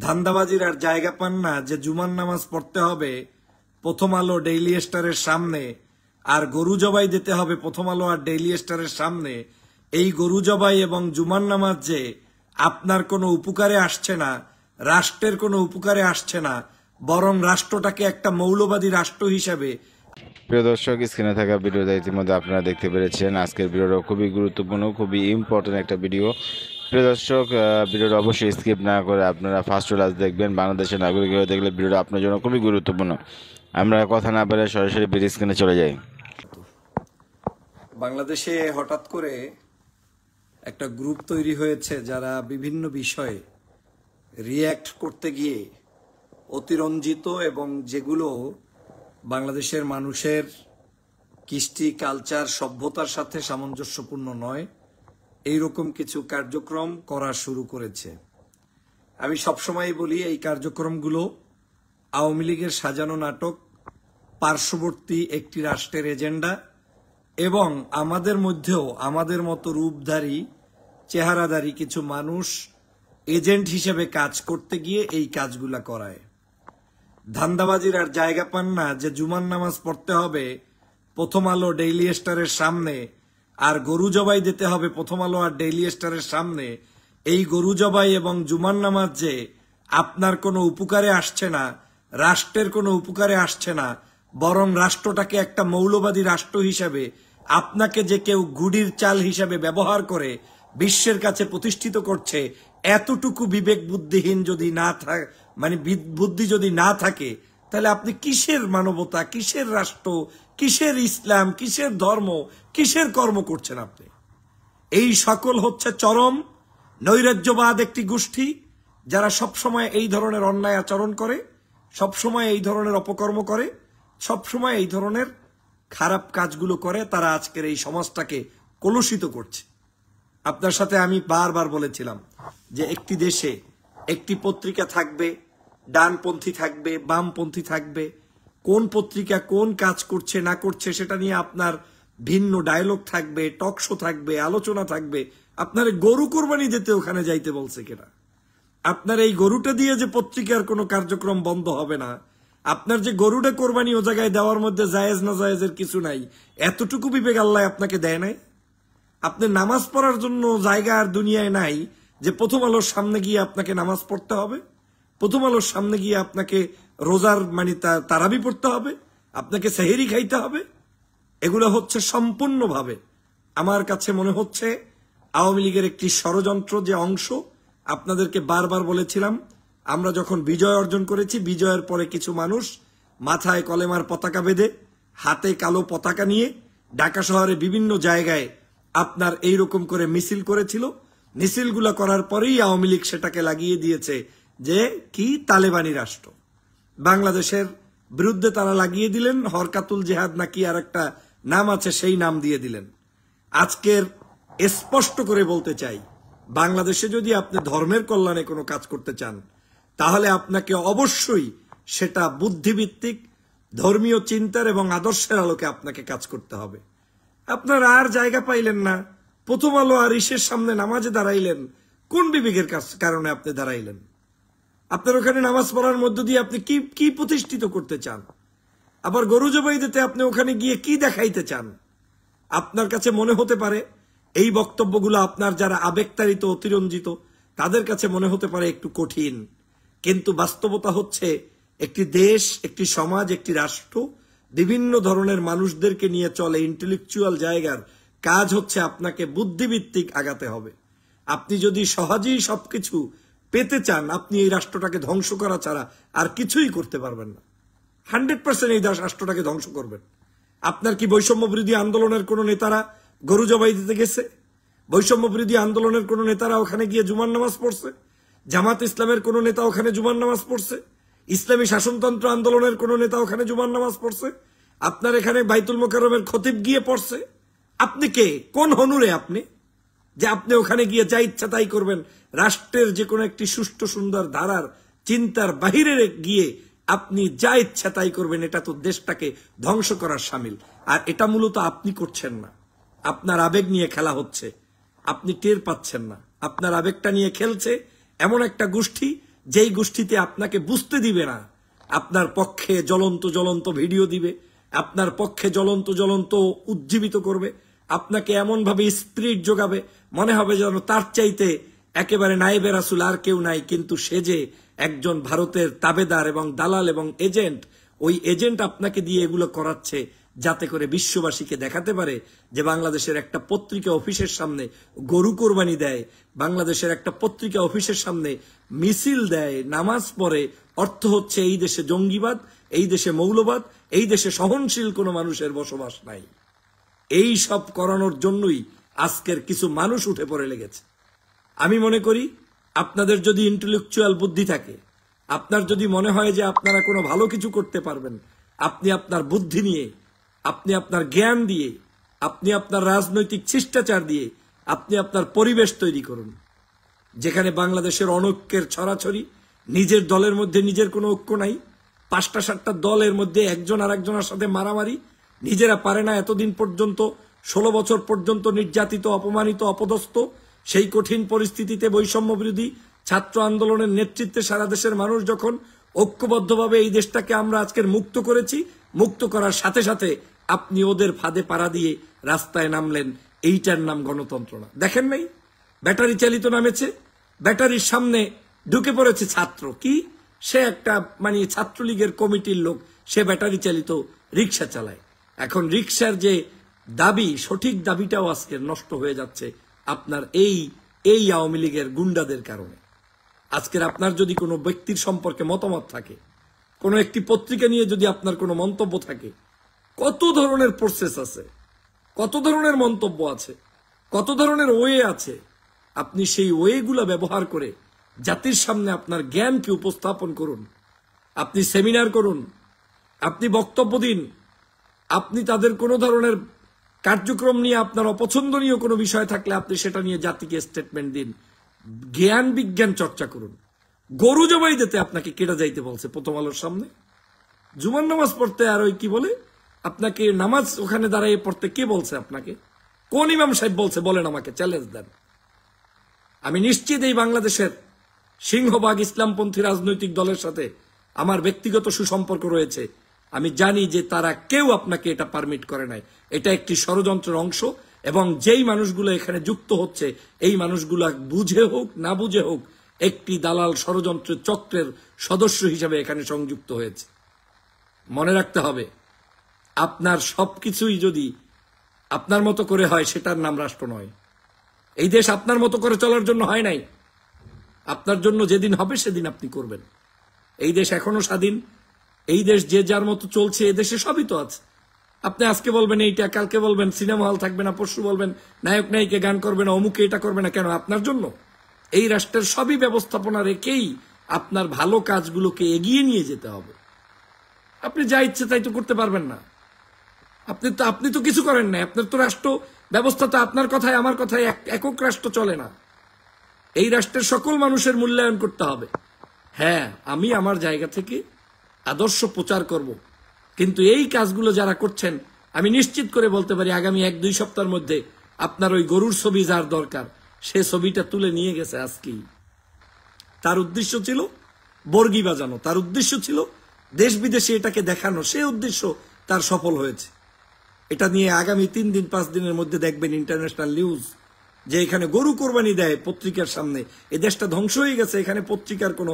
ধান্দাবাজির আর জায়গা পান না যে জুমার নামাজ পড়তে হবে প্রথম আলো ডেইলি স্টারের সামনে, আর গরু জবাই দিতে হবে প্রথম আলো আর ডেইলি স্টারের সামনে। এই গরু জবাই এবং জুমার নামাজ যে আপনার কোনো উপকারে আসছে না, রাষ্ট্রের কোনো উপকারে আসছে না, বরং রাষ্ট্রটাকে একটা মৌলবাদী রাষ্ট্র হিসেবে। প্রিয় দর্শক, স্ক্রিনে থাকা ভিডিওটা ইতিমধ্যে আপনারা দেখতে পেরেছেন। আজকের ভিডিওটা খুবই গুরুত্বপূর্ণ, খুবই ইম্পর্টেন্ট একটা ভিডিও। প্রিয় দর্শক, ভিডিওটা অবশ্যই স্কিপ না করে আপনারা ফার্স্ট টু লাস্ট দেখবেন। বাংলাদেশের নাগরিক হয়ে দেখলে ভিডিওটা আপনার জন্য খুবই গুরুত্বপূর্ণ। আমরা কথা না বলে সরাসরি ভিডিও স্ক্রিনে চলে যাই। বাংলাদেশে হঠাৎ করে একটা গ্রুপ তৈরি হয়েছে যারা বিভিন্ন বিষয়ে রিয়্যাক্ট করতে গিয়ে অতিরঞ্জিত এবং যেগুলো বাংলাদেশের মানুষের কৃষ্টি, কালচার, সভ্যতার সাথে সামঞ্জস্যপূর্ণ নয়, এইরকম কিছু কার্যক্রম করা শুরু করেছে। আমি সবসময় বলি এই কার্যক্রমগুলো আওয়ামী লীগের সাজানো নাটক, পার্শ্ববর্তী একটি রাষ্ট্রের এজেন্ডা, এবং আমাদের মধ্যেও আমাদের মতো রূপধারী চেহারাধারী কিছু মানুষ এজেন্ট হিসেবে কাজ করতে গিয়ে এই কাজগুলা করায়। ধান্দাবাজির আর জায়গা পান না যে জুমার নামাজ পড়তে হবে প্রথম আলো ডেইলি স্টারের সামনে, আর গরু জবাই দিতে হবে প্রথম আলো আর ডেইলি স্টারের সামনে। এই গরু জবাই এবং জুমার নামাজ যে আপনার কোনো উপকারে আসছে না, রাষ্ট্রের কোনো উপকারে আসছে না, বরং রাষ্ট্রটাকে একটা মৌলবাদী রাষ্ট্র হিসেবে আপনাকে যে কেউ গুড়ির চাল হিসেবে ব্যবহার করে বিশ্বের কাছে প্রতিষ্ঠিত করছে, এতটুকু বিবেক বুদ্ধিহীন যদি না থাকে, মানে বুদ্ধি যদি না থাকে, তাহলে আপনি কিসের মানবতা, কিসের রাষ্ট্র, কিসের ইসলাম, কিসের ধর্ম, কিসের কর্ম করছেন আপনি? এই সকল হচ্ছে চরম নৈরাজ্যবাদ একটি গোষ্ঠী, যারা সবসময় এই ধরনের অন্যায় আচরণ করে, সবসময় এই ধরনের অপকর্ম করে, সবসময় এই ধরনের খারাপ কাজগুলো করে। তারা আজকের এই সমাজটাকে কলুষিত করছে। আপনার সাথে আমি বারবার বলেছিলাম যে একটি দেশে একটি পত্রিকা থাকবে, ডানপন্থী থাকবে, বামপন্থী থাকবে, কোন পত্রিকা কোন কাজ করছে না করছে সেটা নিয়ে আপনার ভিন্ন ডায়লগ থাকবে, টক শো থাকবে, আলোচনা থাকবে। আপনার গরু কোরবানি দিতে ওখানে যাইতে বলছে কেনা? আপনার এই গরুটা দিয়ে যে পত্রিকার কোনো কার্যক্রম বন্ধ হবে না, আপনার যে গরুটা কোরবানি ও জায়গায় দেওয়ার মধ্যে জায়েজ না জায়েজের কিছু নাই, এতটুকু বিবেক আল্লাহ আপনাকে দেয় নাই? আপনি নামাজ পড়ার জন্য জায়গা আর দুনিয়ায় নাই যে প্রথম আলোর সামনে গিয়ে আপনাকে নামাজ পড়তে হবে, প্রথম আলোর সামনে গিয়ে আপনাকে রোজার মানে তারাবি পড়তে হবে, আপনাকে সেহেরি খাইতে হবে। এগুলো হচ্ছে সম্পূর্ণভাবে আমার কাছে মনে হচ্ছে আওয়ামী লীগের একটি ষড়যন্ত্র যে অংশ। আপনাদেরকে বারবার বলেছিলাম, আমরা যখন বিজয় অর্জন করেছি, বিজয়ের পরে কিছু মানুষ মাথায় কলেমার পতাকা বেঁধে হাতে কালো পতাকা নিয়ে ঢাকা শহরে বিভিন্ন জায়গায় আপনার এইরকম করে মিছিল করেছিল। মিছিলগুলো করার পরেই আওয়ামী লীগ সেটাকে লাগিয়ে দিয়েছে যে কি তালেবানি রাষ্ট্র। বাংলাদেশের বিরুদ্ধে তারা লাগিয়ে দিলেন হরকাতুল জেহাদ নাকি আর একটা নাম আছে, সেই নাম দিয়ে দিলেন। আজকের স্পষ্ট করে বলতে চাই, বাংলাদেশে যদি আপনি ধর্মের কল্যাণে কোনো কাজ করতে চান, তাহলে আপনাকে অবশ্যই সেটা বুদ্ধিভিত্তিক ধর্মীয় চিন্তার এবং আদর্শের আলোকে আপনাকে কাজ করতে হবে। আপনারা আর জায়গা পাইলেন না, প্রথম আলো আর ইসের সামনে নামাজে দাঁড়াইলেন। কোন বিবেকের কারণে আপনি দাঁড়াইলেন? আপনার ওখানে নামাজ পড়ার মধ্য দিয়ে আপনি কি কি প্রতিষ্ঠিত করতে চান? আবার গরু জবাই দিতে আপনি ওখানে গিয়ে কি দেখাইতে চান? আপনার কাছে মনে হতে পারে এই বক্তব্যগুলো আপনার যারা আবেগতাড়িত, অতিরঞ্জিত, তাদের কাছে মনে হতে পারে একটু কঠিন, কিন্তু বাস্তবতা হচ্ছে একটি দেশ, একটি সমাজ, একটি রাষ্ট্র বিভিন্ন ধরনের মানুষদেরকে নিয়ে চলে। ইন্টেলেকচুয়াল জায়গার কাজ হচ্ছে আপনাকে বুদ্ধিভিত্তিক আগাতে হবে। আপনি যদি সহজেই সবকিছু পেতে চান, আপনি এই রাষ্ট্রটাকে ধ্বংস করা ছাড়া আর কিছুই করতে পারবেন না। 100% এই রাষ্ট্রটাকে ধ্বংস করবেন। আপনার কি বৈষম্য বিরোধী আন্দোলনের কোন নেতারা গরু জবাই দিতে গেছে? বৈষম্য বিরোধী আন্দোলনের কোন নেতারা ওখানে গিয়ে জুমার নামাজ পড়ছে? জামাত ইসলামের কোন নেতা ওখানে জুমার নামাজ পড়ছে? ইসলামী শাসনতন্ত্র আন্দোলনের কোন নেতা ওখানে জুমার নামাজ পড়ছে? আপনার এখানে বাইতুল মোকাররমের খতিব গিয়ে পড়ছে? আপনি কে, কোন হনুরে আপনি যে আপনি ওখানে গিয়ে যা ইচ্ছা তাই করবেন? রাষ্ট্রের যে কোনো একটি সুষ্ঠু সুন্দর ধারার চিন্তার বাহিরে গিয়ে আপনি যা ইচ্ছা তাই করবেন, এটা তো দেশটাকে ধ্বংস করার শামিল। আর এটা মূলত আপনি করছেন না, আপনার আবেগ নিয়ে খেলা হচ্ছে, আপনি টের পাচ্ছেন না। আপনার আবেগটা নিয়ে খেলছে এমন একটা গোষ্ঠী যেই গোষ্ঠীতে আপনাকে বুঝতে দিবে না, আপনার পক্ষে জ্বলন্ত জ্বলন্ত ভিডিও দিবে, আপনার পক্ষে জ্বলন্ত জ্বলন্ত উজ্জীবিত করবে, আপনাকে এমন ভাবে স্পিরিট যোগাবে, মনে হবে যেন তার চাইতে একেবারে নায়েবে রাসূল আর কেউ নাই, কিন্তু সে যে একজন ভারতের তাবেদার এবং দালাল এবং এজেন্ট। ওই এজেন্ট আপনাকে দিয়ে এগুলো করাচ্ছে যাতে করে বিশ্ববাসীকে দেখাতে পারে যে বাংলাদেশের একটা পত্রিকা অফিসের সামনে গরু কোরবানি দেয়, বাংলাদেশের একটা পত্রিকা অফিসের সামনে মিছিল দেয়, নামাজ পড়ে। অর্থ হচ্ছে এই দেশে জঙ্গিবাদ, এই দেশে মৌলবাদ, এই দেশে সহনশীল কোনো মানুষের বসবাস নাই। এই সব করানোর জন্যই আজকের কিছু মানুষ উঠে পড়ে লেগেছে। আমি মনে করি আপনাদের যদি ইন্টেলেকচুয়াল বুদ্ধি থাকে, আপনার যদি মনে হয় যে আপনারা কোনো ভালো কিছু করতে পারবেন, আপনি আপনার বুদ্ধি নিয়ে, আপনি আপনার জ্ঞান দিয়ে, আপনি আপনার রাজনৈতিক শিষ্টাচার দিয়ে আপনি আপনার পরিবেশ তৈরি করুন, যেখানে বাংলাদেশের অনৈক্যের ছড়াছড়ি, নিজের দলের মধ্যে নিজের কোনো ঐক্য নাই, 5টা 7টা দলের মধ্যে একজন আর একজনের সাথে মারামারি, নিজেরা পারে না এতদিন পর্যন্ত 16 বছর পর্যন্ত নির্যাতিত, অপমানিত, অপদস্থ। সেই কঠিন পরিস্থিতিতে বৈষম্য বিরোধী ছাত্র আন্দোলনের নেতৃত্বে সারা দেশের মানুষ যখন ঐক্যবদ্ধভাবে এই দেশটাকে আমরা আজকের মুক্ত করেছি, মুক্ত করার সাথে সাথে আপনি ওদের ফাঁদে পাড়া দিয়ে রাস্তায় নামলেন। এইটার নাম গণতন্ত্র না। দেখেন নাই ব্যাটারি চালিত নামেছে, ব্যাটারির সামনে ঢুকে পড়েছে ছাত্র, কি সে একটা মানে ছাত্রলীগের কমিটির লোক, সে ব্যাটারি চালিত রিক্সা চালায়। এখন রিক্সার যে দাবি, সঠিক দাবিটাও আজকে নষ্ট হয়ে যাচ্ছে আপনার এই আওয়ামী লীগের গুন্ডাদের কারণে। আজকের আপনার যদি কোনো ব্যক্তির সম্পর্কে মতামত থাকে, কোনো একটি পত্রিকা নিয়ে যদি আপনার কোনো মন্তব্য থাকে, কত ধরনের প্রসেস আছে, কত ধরনের মন্তব্য আছে, কত ধরনের ওয়ে আছে। আপনি সেই ওয়েগুলা ব্যবহার করে জাতির সামনে আপনার জ্ঞানকে উপস্থাপন করুন, আপনি সেমিনার করুন, আপনি বক্তব্য দিন, আপনি তাদের কোনো ধরনের কার্যক্রম নিয়ে আপনার অপছন্দনীয় কোনো বিষয় থাকলে আপনি সেটা নিয়ে জাতিকে স্টেটমেন্ট দিন। জ্ঞান বিজ্ঞান চর্চা করুন। গরু জবাই দিতে আপনাকে কেটে যাইতে বলছে প্রথম আলোর সামনে, জুমার নামাজ পড়তে আর ওই কি বলে আপনাকে নামাজ ওখানে দাঁড়িয়ে পড়তে কে বলছে আপনাকে? কোন ইমাম সাহেব বলছে? বলেন, আমাকে চ্যালেঞ্জ দেন। আমি নিশ্চিত এই বাংলাদেশের সিংহভাগ ইসলামপন্থী রাজনৈতিক দলের সাথে আমার ব্যক্তিগত সুসম্পর্ক রয়েছে। আমি জানি যে তারা কেউ আপনাকে এটা পারমিট করে নাই। এটা একটি ষড়যন্ত্রের অংশ, এবং যেই মানুষগুলো এখানে যুক্ত হচ্ছে এই মানুষগুলো বুঝে হোক না বুঝে হোক একটি দালাল ষড়যন্ত্রের চক্রের সদস্য হিসেবে এখানে সংযুক্ত হয়েছে। মনে রাখতে হবে, আপনার সবকিছুই যদি আপনার মতো করে হয় সেটার নাম রাষ্ট্র নয়। এই দেশ আপনার মতো করে চলার জন্য হয় নাই। আপনার জন্য যেদিন হবে সেদিন আপনি করবেন। এই দেশ এখনো স্বাধীন। এই দেশ যে যার মতো চলছে, এ দেশে সবই তো আছে। আপনি আজকে বলবেন এইটা, কালকে বলবেন সিনেমা হল থাকবে না, পরশু বলবেন নায়ক নায়িকা গান করবে না, অমুকে এটা করবে না। কেন? আপনার জন্য। এই রাষ্ট্রের সবই ব্যবস্থাপনা রেখেই আপনার ভালো কাজগুলোকে এগিয়ে নিয়ে যেতে হবে। আপনি যা ইচ্ছে তাই তো করতে পারবেন না। আপনি তো কিছু করেন না। আপনার তো রাষ্ট্র ব্যবস্থা তো আপনার কথায় আমার কথায় একক রাষ্ট্র চলে না। এই রাষ্ট্রের সকল মানুষের মূল্যায়ন করতে হবে। হ্যাঁ, আমি আমার জায়গা থেকে আদর্শ প্রচার করব, কিন্তু এই কাজগুলো যারা করছেন আমি নিশ্চিত করে বলতে পারি আগামী 1-2 সপ্তাহের মধ্যে আপনার ওই গরুর ছবি যার দরকার সে ছবিটা তুলে নিয়ে গেছে আজকেই। তার উদ্দেশ্য ছিল বর্গি বাজানো, তার উদ্দেশ্য ছিল দেশ বিদেশে এটাকে দেখানো। সে উদ্দেশ্য তার সফল হয়েছে। এটা নিয়ে আগামী 3 দিন 5 দিনের মধ্যে দেখবেন ইন্টারন্যাশনাল নিউজ যে এখানে গরু কোরবানি দেয় পত্রিকার সামনে। এই দেশটা ধ্বংস হয়ে গেছে। এখানে পত্রিকার কোনো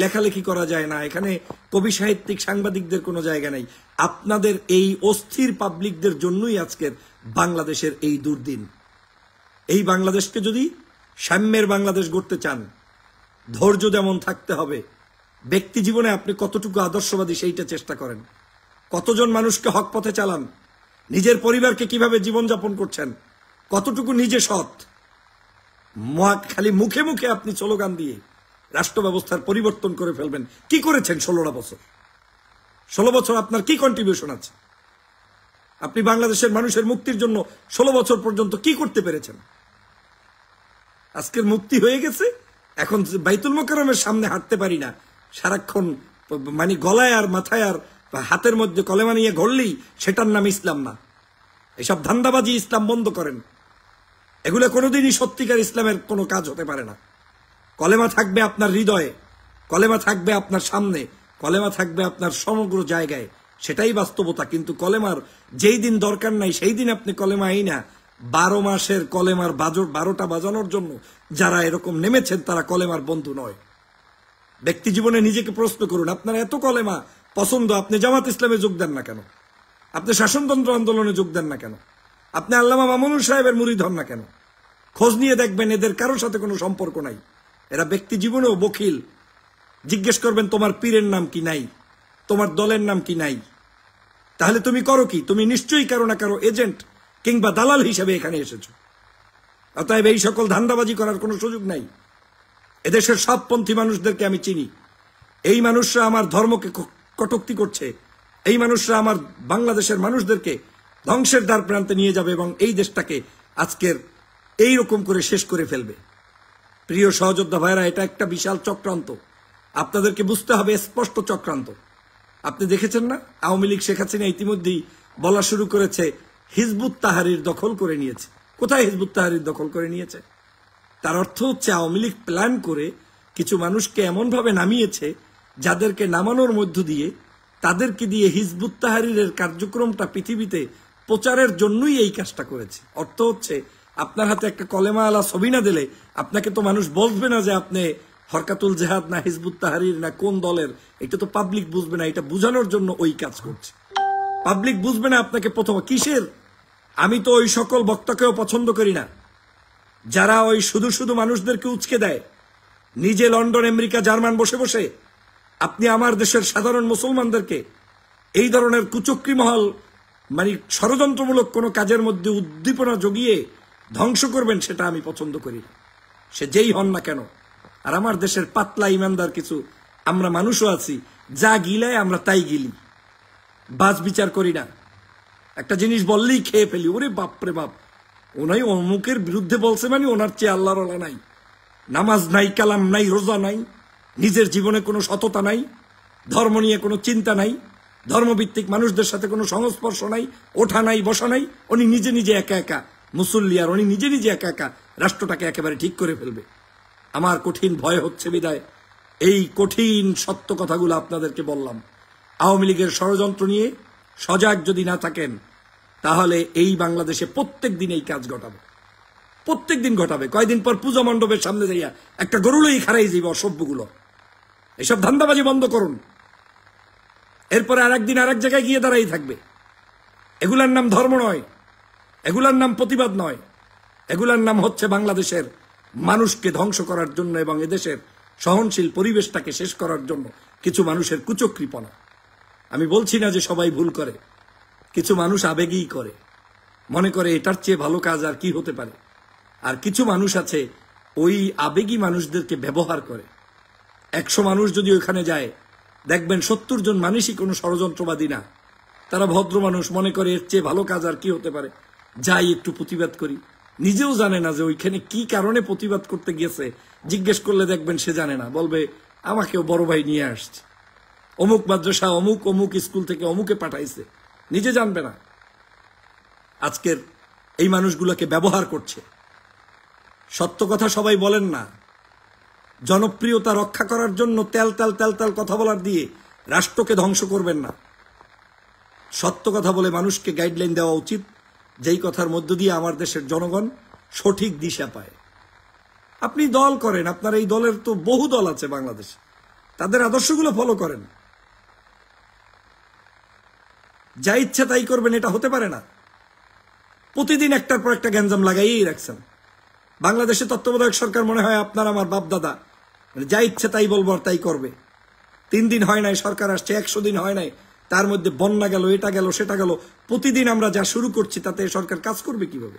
লেখালেখি করা যায় না। এখানে কবি সাহিত্যিক সাংবাদিকদের কোনো জায়গা নাই। আপনাদের এই অস্থির পাবলিকদের জন্যই আজকের বাংলাদেশের এই দুর্দিন। এই বাংলাদেশকে যদি সাম্যের বাংলাদেশ গড়তে চান, ধৈর্য যেমন থাকতে হবে, ব্যক্তি জীবনে আপনি কতটুকু আদর্শবাদী সেইটা চেষ্টা করেন। কতজন মানুষকে হক পথে চালান, নিজের পরিবারকে কিভাবে জীবনযাপন করছেন, কতটুকু নিজে সৎ। খালি মুখে মুখে আপনি স্লোগান দিয়ে রাষ্ট্র ব্যবস্থার পরিবর্তন করে ফেলবেন। কি করেছেন 16টা বছর? 16 বছর আপনার কি কন্ট্রিবিউশন আছে? আপনি বাংলাদেশের মানুষের মুক্তির জন্য 16 বছর পর্যন্ত কি করতে পেরেছেন? আজকের মুক্তি হয়ে গেছে, এখন বাইতুল মোকাররমের সামনে হাঁটতে পারি না, সারাক্ষণ গলায় আর মাথায় আর হাতের মধ্যে কলেমা নিয়ে ঘুরলেই সেটার নাম ইসলাম না। এসব ধান্দাবাজি ইসলাম বন্ধ করেন। এগুলো কোনোদিনই সত্যিকার ইসলামের কোনো কাজ হতে পারে না। কলেমা থাকবে আপনার হৃদয়ে, কলেমা থাকবে আপনার সামনে, কলেমা থাকবে আপনার সমগ্র জায়গায়, সেটাই বাস্তবতা। কিন্তু কলেমার যেই দিন দরকার নাই সেই দিন আপনি কলেমা এই না। 12 মাসের কলেমার 12টা বাজানোর জন্য যারা এরকম নেমেছেন তারা কলেমার বন্ধু নয়। ব্যক্তি জীবনে নিজেকে প্রশ্ন করুন, আপনার এত কলেমা পছন্দ, আপনি জামাত ইসলামে যোগ দেন না কেন? আপনি শাসনতন্ত্র আন্দোলনে যোগ দেন না কেন? আপনি আল্লামা মামুনুল সাহেবের মুরিদ হন না কেন? খোঁজ নিয়ে দেখবেন এদের কারোর সাথে কোনো সম্পর্ক নাই। এরা ব্যক্তি জীবনেও বখিল। জিজ্ঞেস করবেন তোমার পীরের নাম কি নাই, তোমার দলের নাম কি নাই, তাহলে তুমি করো কি? তুমি নিশ্চয়ই কারো না কারো এজেন্ট কিংবা দালাল হিসেবে এখানে এসেছো। অতএব এই সকল ধান্দাবাজি করার কোনো সুযোগ নাই। এদেশের সব পন্থী মানুষদেরকে আমি চিনি। এই মানুষরা আমার ধর্মকে কটূক্তি করছে, এই মানুষরা আমার বাংলাদেশের মানুষদেরকে ধ্বংসের দ্বার প্রান্তে নিয়ে যাবে এবং এই দেশটাকে আজকের এই রকম করে শেষ করে ফেলবে। প্রিয় সহযোদ্ধা ভাইরা, এটা একটা বিশাল চক্রান্ত। আপনাদেরকে বুঝতে হবে স্পষ্ট চক্রান্ত। আপনি দেখেছেন না, আওয়ামী লীগ শেখ হাসিনা ইতিমধ্যেই বলা শুরু করেছে হিজবুত তাহরির দখল করে নিয়েছে। কোথায় হিজবুত তাহরির দখল করে নিয়েছে? তার অর্থ হচ্ছে আওয়ামী লীগ প্ল্যান করে কিছু মানুষকে এমনভাবে নামিয়েছে যাদেরকে নামানোর মধ্য দিয়ে তাদেরকে দিয়ে হিজবুত তাহরিরের কার্যক্রমটা পৃথিবীতে প্রচারের জন্যই এই কাজটা করেছে। অর্থ হচ্ছে আপনার হাতে একটা কলেমা আলা ছবি না দিলে আপনাকে তো মানুষ বলবে না যে আপনি হরকাতুল জেহাদ না হিজবুত তাহরির না কোন দলের। এটা তো পাবলিক বুঝবে না। এটা বুঝানোর জন্য ওই কাজ করছে। পাবলিক বুঝবে না আপনাকে প্রথম কিসের। আমি তো ওই সকল বক্তাকেও পছন্দ করি না যারা ওই শুধু শুধু মানুষদেরকে উচকে দেয়। নিজে লন্ডন, আমেরিকা, জার্মান বসে বসে আপনি আমার দেশের সাধারণ মুসলমানদেরকে এই ধরনের কুচক্রী মহল মানে ষড়যন্ত্রমূলক কোনো কাজের মধ্যে উদ্দীপনা জগিয়ে ধ্বংস করবেন, সেটা আমি পছন্দ করি না, সে যেই হন না কেন। আর আমার দেশের পাতলা ইমানদার কিছু আমরা মানুষও আছি, যা গিলায় আমরা তাই গিলি, বাজ বিচার করি না। একটা জিনিস বললেই খেয়ে ফেলি, ওরে বাপরে বাপ, ওনাই অমুকের বিরুদ্ধে বলছে মানে ওনার চেয়ে আল্লাহর ওলা নাই। নামাজ নাই, কালাম নাই, রোজা নাই, নিজের জীবনে কোনো সততা নাই, ধর্ম নিয়ে কোনো চিন্তা নাই, ধর্মভিত্তিক মানুষদের সাথে কোনো সংস্পর্শ নাই, ওঠা নাই, বসা নাই। উনি নিজে নিজে একা একা মুসল্লি, আর উনি নিজে নিজে একা একা রাষ্ট্রটাকে একেবারে ঠিক করে ফেলবে। আমার কঠিন ভয় হচ্ছে বিদায় এই কঠিন সত্য কথাগুলো আপনাদেরকে বললাম। আওয়ামী লীগের ষড়যন্ত্র নিয়ে সজাগ যদি না থাকেন তাহলে এই বাংলাদেশে প্রত্যেক দিন এই কাজ ঘটাবে, প্রত্যেক দিন ঘটাবে। কয়দিন পর পূজা মণ্ডপের সামনে যাইয়া একটা গরুলই খারাই যাইব অসভ্যগুলো। এসব ধান্দাবাজি বন্ধ করুন। এরপরে আরেকদিন আরেক জায়গায় গিয়ে দাঁড়াই থাকবে। এগুলার নাম ধর্ম নয়, এগুলার নাম প্রতিবাদ নয়, এগুলার নাম হচ্ছে বাংলাদেশের মানুষকে ধ্বংস করার জন্য এবং এদেশের সহনশীল পরিবেশটাকে শেষ করার জন্য কিছু মানুষের কুচক্রীপনা। আমি বলছি না যে সবাই ভুল করে, কিছু মানুষ আবেগেই করে, মনে করে এটার চেয়ে ভালো কাজ আর কি হতে পারে। আর কিছু মানুষ আছে ওই আবেগী মানুষদেরকে ব্যবহার করে। 100 মানুষ যদি ওখানে যায় দেখবেন 70 জন মানুষই কোনো ষড়যন্ত্রবাদী না, তারা ভদ্র মানুষ, মনে করে এর চেয়ে ভালো কাজ আর কি হতে পারে, যাই একটু প্রতিবাদ করি। নিজেও জানে না যে ওইখানে কি কারণে প্রতিবাদ করতে গিয়েছে। জিজ্ঞেস করলে দেখবেন সে জানে না, বলবে আমাকেও বড় ভাই নিয়ে আসছে, অমুক মাদ্রাসা অমুক অমুক স্কুল থেকে অমুকে পাঠাইছে, নিজে জানবে না। আজকের এই মানুষগুলোকে ব্যবহার করছে। সত্য কথা সবাই বলেন না, জনপ্রিয়তা রক্ষা করার জন্য তেল তেল তেল তেল কথা বলার দিয়ে রাষ্ট্রকে ধ্বংস করবেন না। সত্য কথা বলে মানুষকে গাইডলাইন দেওয়া উচিত, যেই কথার মধ্য দিয়ে আমার দেশের জনগণ সঠিক দিশা পায়। আপনি দল করেন, আপনার এই দলের তো বহু দল আছে বাংলাদেশে, তাদের আদর্শগুলো ফলো করেন। যা ইচ্ছা তাই করবেন এটা হতে পারে না। প্রতিদিন একটার পর একটা গ্যাঞ্জাম লাগাইই রাখছেন। বাংলাদেশে তত্ত্বাবধায়ক সরকার মনে হয় আপনার আমার বাপ দাদা, যা ইচ্ছে তাই বলবো আর তাই করবে। 3 দিন হয় নাই সরকার আসছে, 100 দিন হয় নাই, তার মধ্যে বন্যা গেল, এটা গেল, সেটা গেল। প্রতিদিন আমরা যা শুরু করছি তাতে সরকার কাজ করবে কিভাবে?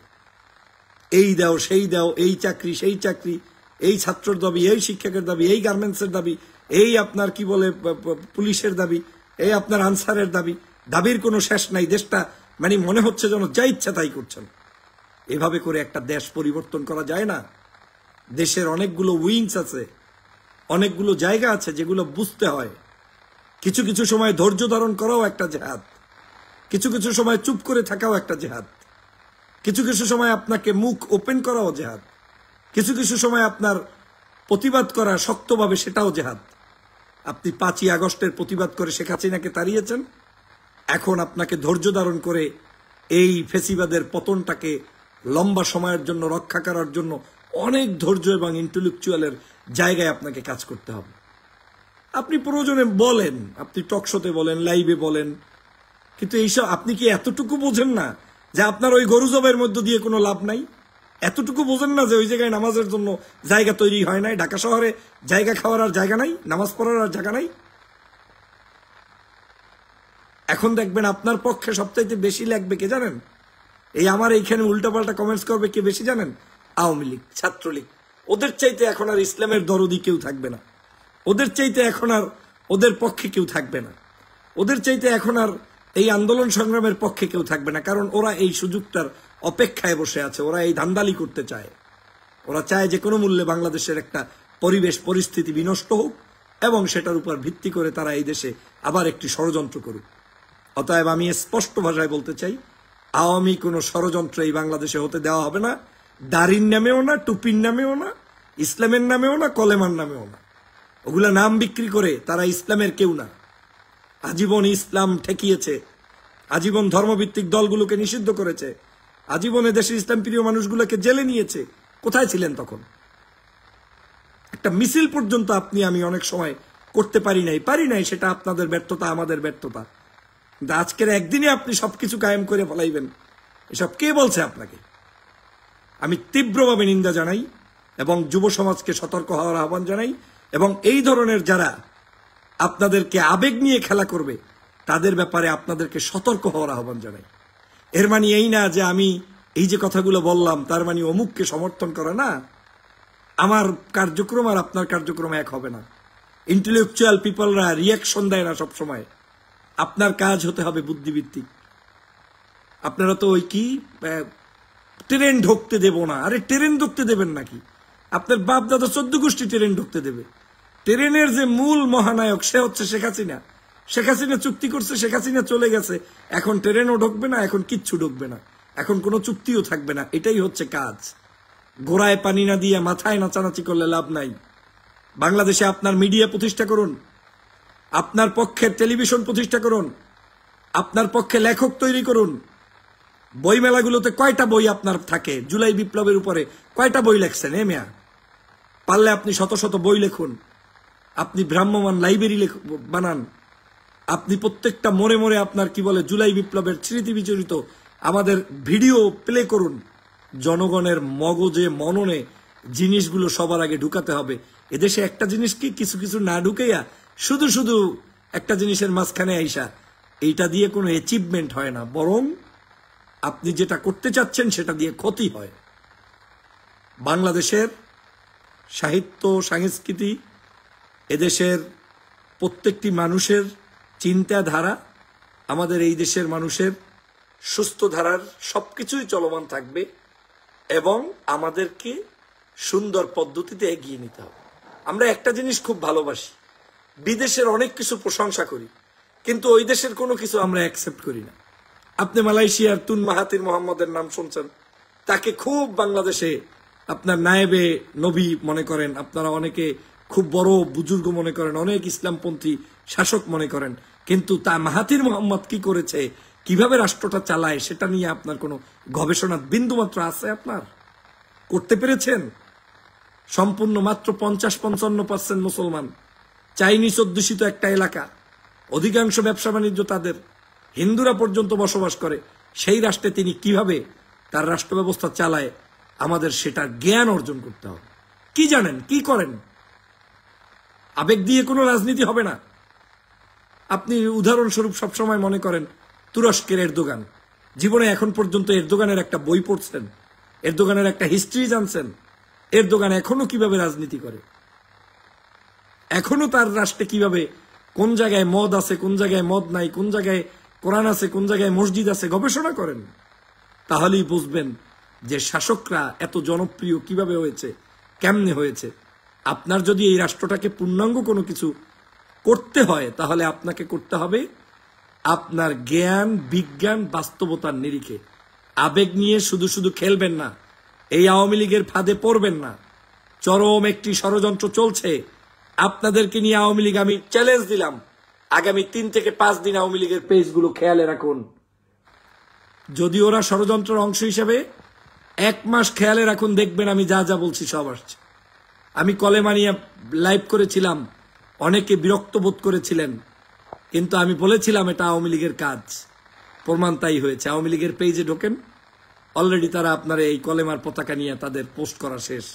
এই দাও সেই দাও, এই চাকরি সেই চাকরি, এই ছাত্রর দাবি, এই শিক্ষকের দাবি, এই গার্মেন্টসের দাবি, এই আপনার কি বলে পুলিশের দাবি, এই আপনার আনসারের দাবি। দাবির কোনো শেষ নাই। দেশটা মানে মনে হচ্ছে যেন যা ইচ্ছা তাই করছেন। এভাবে করে একটা দেশ পরিবর্তন করা যায় না। দেশের অনেকগুলো উইংস আছে, অনেকগুলো জায়গা আছে যেগুলো বুঝতে হয়। কিছু কিছু সময় ধৈর্য ধারণ করাও একটা জেহাদ, কিছু কিছু সময় চুপ করে থাকাও একটা জেহাদ, কিছু কিছু সময় আপনাকে মুখ ওপেন করাও জেহাদ, কিছু কিছু সময় আপনার প্রতিবাদ করা শক্তভাবে সেটাও জেহাদ। আপনি 5ই আগস্টের প্রতিবাদ করে শেখ হাসিনাকে তাড়িয়েছেন। এখন আপনাকে ধৈর্য ধারণ করে এই ফেসিবাদের পতনটাকে লম্বা সময়ের জন্য রক্ষা করার জন্য অনেক ধৈর্য এবং ইন্টেলেকচুয়ালের জায়গায় আপনাকে কাজ করতে হবে। আপনি প্রয়োজনে বলেন, আপনি টকশোতে বলেন, লাইভে বলেন, কিন্তু এইসব আপনি কি এতটুকু বোঝেন না যে আপনার ওই গরু জবের মধ্য দিয়ে কোনো লাভ নাই? এতটুকু বোঝেন না যে ওই জায়গায় নামাজের জন্য জায়গা তৈরি হয় নাই? ঢাকা শহরে জায়গা খাওয়ার আর জায়গা নাই, নামাজ পড়ার আর জায়গা নাই। এখন দেখবেন আপনার পক্ষে সবচাইতে বেশি লাগবে কে জানেন? এই আমার এইখানে উল্টাপাল্টা কমেন্টস করবে কে বেশি জানেন? আওয়ামী লীগ, ছাত্রলীগ। ওদের চাইতে এখন আর ইসলামের দরদি কেউ থাকবে না। ওদের চাইতে এখন আর ওদের পক্ষে কেউ থাকবে না। ওদের চাইতে এখন আর এই আন্দোলন সংগ্রামের পক্ষে কেউ থাকবে না, কারণ ওরা এই সুযোগটার অপেক্ষায় বসে আছে। ওরা এই ধান্দালি করতে চায়। ওরা চায় যে কোনো মূল্যে বাংলাদেশের একটা পরিবেশ পরিস্থিতি বিনষ্ট হোক এবং সেটার উপর ভিত্তি করে তারা এই দেশে আবার একটি ষড়যন্ত্র করুক। অতএব আমি স্পষ্ট ভাষায় বলতে চাই, আওয়ামী কোনো ষড়যন্ত্র এই বাংলাদেশে হতে দেওয়া হবে না। দাড়ির নামেও না, টুপির নামেও না, ইসলামের নামেও না, কলেমার নামেও না। ওগুলা নাম বিক্রি করে তারা ইসলামের কেউ না। আজীবন ইসলাম ঠেকিয়েছে, আজীবন ধর্মভিত্তিক দলগুলোকে নিষিদ্ধ করেছে, আজীবনে দেশের ইসলাম প্রিয় মানুষগুলোকে জেলে নিয়েছে। কোথায় ছিলেন তখন? একটা মিছিল পর্যন্ত আপনি আমি অনেক সময় করতে পারি নাই, সেটা আপনাদের ব্যর্থতা, আমাদের ব্যর্থতা। কিন্তু আজকের একদিনে আপনি সবকিছু কায়েম করে ফেলাইবেন, এসব কে বলছে আপনাকে? আমি তীব্রভাবে নিন্দা জানাই এবং যুব সমাজকে সতর্ক হওয়ার আহ্বান জানাই, এবং এই ধরনের যারা আপনাদেরকে আবেগ নিয়ে খেলা করবে তাদের ব্যাপারে আপনাদেরকে সতর্ক হওয়ার আহ্বান জানাই। এর মানে এই না যে আমি এই যে কথাগুলো বললাম তার মানে অমুককে সমর্থন করা না। আমার কার্যক্রম আর আপনার কার্যক্রম এক হবে না। ইন্টেলেকচুয়াল পিপলরা রিয়াকশন দেয় না সবসময়। আপনার কাজ হতে হবে বুদ্ধিভিত্তিক। আপনারা তো ওই কি ট্রেন ঢুকতে দেব না, আরে ট্রেন ঢুকতে দেবেন নাকি? আপনার বাপ দাদা 14 গোষ্ঠী ট্রেন ঢুকতে দেবে? ট্রেনের যে মূল মহানায়ক সে হচ্ছে শেখ হাসিনা। শেখ হাসিনা চুক্তি করছে, শেখ হাসিনা চলে গেছে, এখন ট্রেনও ঢুকবে না, এখন কিচ্ছু ঢুকবে না, এখন কোনো চুক্তিও থাকবে না। এটাই হচ্ছে কাজ। গোড়ায় পানি না দিয়ে মাথায় নাচানাচি করলে লাভ নাই। বাংলাদেশে আপনার মিডিয়া প্রতিষ্ঠা করুন, আপনার পক্ষে টেলিভিশন প্রতিষ্ঠা করুন, আপনার পক্ষে লেখক তৈরি করুন। বইমেলাগুলোতে কয়টা বই আপনার থাকে? জুলাই বিপ্লবের উপরে কয়টা বই লেখছেন? মেয়া, পারলে আপনি শত শত বই লিখুন। আপনি ভ্রাম্যমান লাইব্রেরি বানান। আপনি প্রত্যেকটা মোড়ে মোড়ে আপনার কি বলে জুলাই বিপ্লবের স্মৃতি বিচরিত আমাদের ভিডিও প্লে করুন। জনগণের মগজে মননে জিনিসগুলো সবার আগে ঢুকাতে হবে। এদেশে একটা জিনিস কি কিছু কিছু না ঢুকাইয়া শুধু শুধু একটা জিনিসের মাঝখানে আইসা এইটা দিয়ে কোনো অ্যাচিভমেন্ট হয় না, বরং আপনি যেটা করতে চাচ্ছেন সেটা দিয়ে ক্ষতি হয়। বাংলাদেশের সাহিত্য সংস্কৃতি, এদেশের প্রত্যেকটি মানুষের চিন্তাধারা, আমাদের এই দেশের মানুষের সুস্থ ধারার সবকিছুই চলমান থাকবে এবং আমাদেরকে সুন্দর পদ্ধতিতে এগিয়ে নিতে হবে। আমরা একটা জিনিস খুব ভালোবাসি, বিদেশের অনেক কিছু প্রশংসা করি, কিন্তু ওই দেশের কোনো কিছু আমরা অ্যাকসেপ্ট করি না। আপনি মালয়েশিয়ার তুন মাহাতির মোহাম্মদের নাম শুনছেন, তাকে খুব বাংলাদেশে আপনার নায়েবে নবী মনে করেন, আপনারা অনেকে খুব বড় বুজুর্গ মনে করেন, অনেক ইসলামপন্থী শাসক মনে করেন, কিন্তু তা মাহাতির মোহাম্মদ কি করেছে, কিভাবে রাষ্ট্রটা চালায়, সেটা নিয়ে আপনার কোনো গবেষণার বিন্দুমাত্র আছে? আপনার করতে পেরেছেন? সম্পূর্ণ মাত্র 50-55% মুসলমান, চাইনিজ অধ্যুষিত একটা এলাকা, অধিকাংশ ব্যবসা বাণিজ্য তাদের, হিন্দুরা পর্যন্ত বসবাস করে, সেই রাষ্ট্রে তিনি কিভাবে তার রাষ্ট্র ব্যবস্থা চালায় আমাদের সেটা জ্ঞান অর্জন করতে হবে। কি জানেন, কি করেন? আবেগ দিয়ে কোনো রাজনীতি হবে না। আপনি উদাহরণস্বরূপ সবসময় মনে করেন তুরস্কের এরদোগান, জীবনে এখন পর্যন্ত এরদোগানের একটা বই পড়ছেন? এরদোগানের একটা হিস্ট্রি জানছেন? এরদোগান এখনো কিভাবে রাজনীতি করে, এখনো তার রাষ্ট্রে কিভাবে কোন জায়গায় মদ আছে, কোন জায়গায় মদ নাই, কোন জায়গায় কোরআন আছে, কোন জায়গায় মসজিদ আছে, গবেষণা করেন। তাহলেই বুঝবেন যে শাসকরা এত জনপ্রিয় কিভাবে হয়েছে, কেমনে হয়েছে। আপনার যদি এই রাষ্ট্রটাকে পূর্ণাঙ্গ কোনো কিছু করতে হয় তাহলে আপনাকে করতে হবে আপনার জ্ঞান, বিজ্ঞান, বাস্তবতার নিরিখে। আবেগ নিয়ে শুধু শুধু খেলবেন না, এই আওয়ামী লীগের ফাঁদে পড়বেন না। চরম একটি ষড়যন্ত্র চলছে, আপনাদেরকে নিয়ে আওয়ামী লীগ আমি চ্যালেঞ্জ দিলাম, আগামী 3 থেকে 5 দিন আওয়ামী লীগের পেজগুলো খেয়ালে রাখুন। যদি ওরা ষড়যন্ত্রের অংশ হিসেবে 1 মাস খেয়ালে রাখুন, দেখবেন আমি যা যা বলছি সব আসছে। আমি কলেমা নিয়ে লাইভ করেছিলাম, অনেকে বিরক্ত বোধ করেছিলেন, কিন্তু আমি বলেছিলাম এটা আওয়ামী লীগের কাজ, প্রমাণ তাই হয়েছে। আওয়ামী লীগের পেজে ঢোকেন, অলরেডি তারা আপনার এই কলেমার পতাকা নিয়ে তাদের পোস্ট করা শেষ।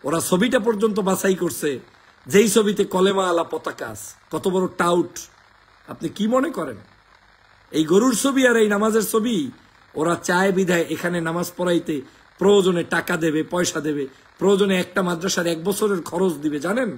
ওরা ছবিটা পর্যন্ত বাছাই করছে, যেই ছবিতে কলেমা আলা পতাকা আছে। কত বড় টাউট আপনি কি মনে করেন? এই গরুর ছবি আর এই নামাজের ছবি ওরা চায় বিধায় এখানে নামাজ পড়াইতে প্রয়োজনে টাকা দেবে, পয়সা দেবে, প্রয়োজনে একটা মাদ্রাসার 1 বছরের খরচ দিবে। জানেন,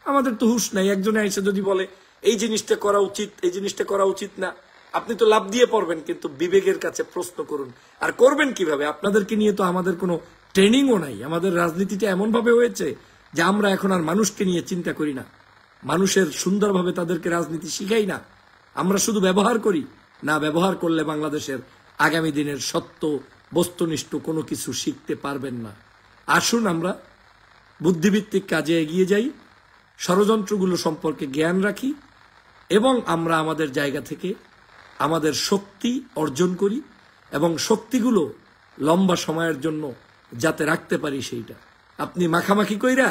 আমাদের তো হুঁশ নাই। একজনে এসে যদি বলে এই জিনিসটা করা উচিত, এই জিনিসটা করা উচিত না, আপনি তো লাভ দিয়ে পড়বেন, কিন্তু বিবেকের কাছে প্রশ্ন করুন। আর করবেন কিভাবে? আপনাদেরকে নিয়ে তো আমাদের কোনো ট্রেনিংও নাই। আমাদের রাজনীতিটা এমন ভাবে হয়েছে যে আমরা এখন আর মানুষকে নিয়ে চিন্তা করি না, মানুষের সুন্দরভাবে তাদেরকে রাজনীতি শিখাই না, আমরা শুধু ব্যবহার করি। না, ব্যবহার করলে বাংলাদেশের আগামী দিনের সত্য বস্তুনিষ্ঠ কোনো কিছু শিখতে পারবেন না। আসুন আমরা বুদ্ধিভিত্তিক কাজে এগিয়ে যাই, ষড়যন্ত্রগুলো সম্পর্কে জ্ঞান রাখি এবং আমরা আমাদের জায়গা থেকে আমাদের শক্তি অর্জন করি এবং শক্তিগুলো লম্বা সময়ের জন্য যাতে রাখতে পারি সেইটা। আপনি মাখামাখি কইরা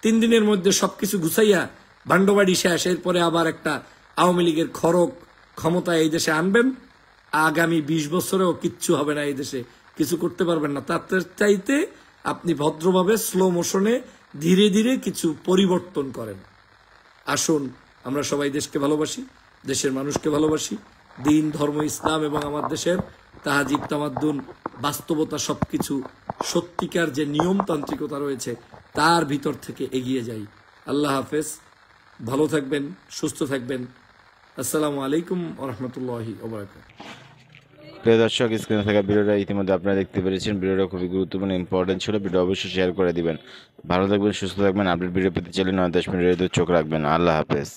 3 দিনের মধ্যে সবকিছু গুছাইয়া ভান্ডবাড়ি শেষ, এরপরে আবার একটা আওয়ামী লীগের খড়গ ক্ষমতায় এই দেশে আনবেন, আগামী 20 বছরেও কিচ্ছু হবে না, এই দেশে কিছু করতে পারবেন না। তার চাইতে আপনি ভদ্রভাবে স্লো মোশনে ধীরে ধীরে কিছু পরিবর্তন করেন। আসুন আমরা সবাই দেশকে ভালোবাসি, দেশের মানুষকে ভালোবাসি, দিন, ধর্ম, ইসলাম এবং আমার দেশের তাহাজিব, তামাদ্দুন, বাস্তবতা সবকিছু সত্যিকার যে নিয়মতান্ত্রিকতা রয়েছে তার ভিতর থেকে এগিয়ে যাই। আল্লাহ হাফেজ, ভালো থাকবেন, সুস্থ থাকবেন। আসসালামু আলাইকুম ওয়া রাহমাতুল্লাহি ওয়া বারাকাতুহু। প্রিয় দর্শক, স্ক্রিনে থাকা ভিডিওটা ইতিমধ্যে আপনারা দেখতে পেরেছেন। ভিডিওটা খুবই গুরুত্বপূর্ণ, ইম্পর্টেন্ট ছিল। ভিডিও অবশ্যই শেয়ার করে দিবেন। ভালো থাকবেন, সুস্থ থাকবেন। আপডেট ভিডিও পেতে চাইলে 9-10 মিনিট চোখ রাখবেন। আল্লাহ হাফেজ।